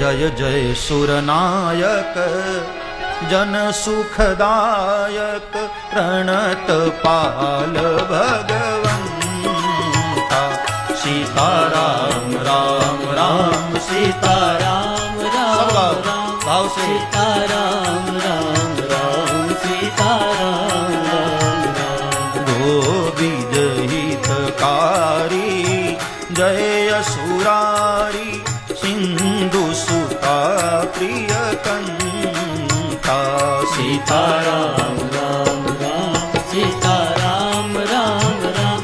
जय जय सुरनायक जन सुखदायक प्रणत पाल भगवंता। सीताराम राम राम सीताराम राम राम भाव से सीताराम राम राम सीताराम राम राम। गोविद हितकारी जय असुरारी सिंधु सुता प्रिय कंता। सीताराम राम राम सीताराम राम राम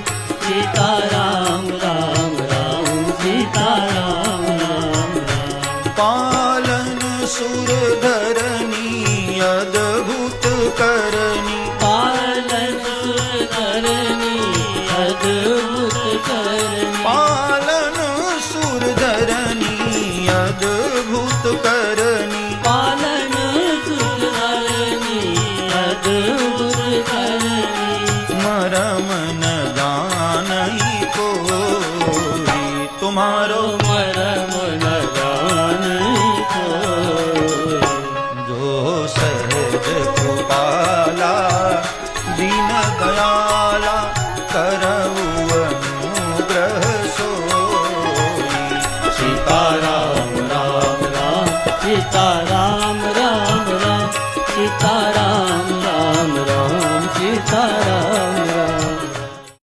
सीताराम राम राम सीताराम राम राम। पालन सुर धरनी अद्भुत करनी पालन सुरधरनी अद्भुत करनी पालन सुर धरनी अद्भुत करनी पालन सुरधरनी अद्भुत करनी। मरम न जानई कोई तुम्हारो मरम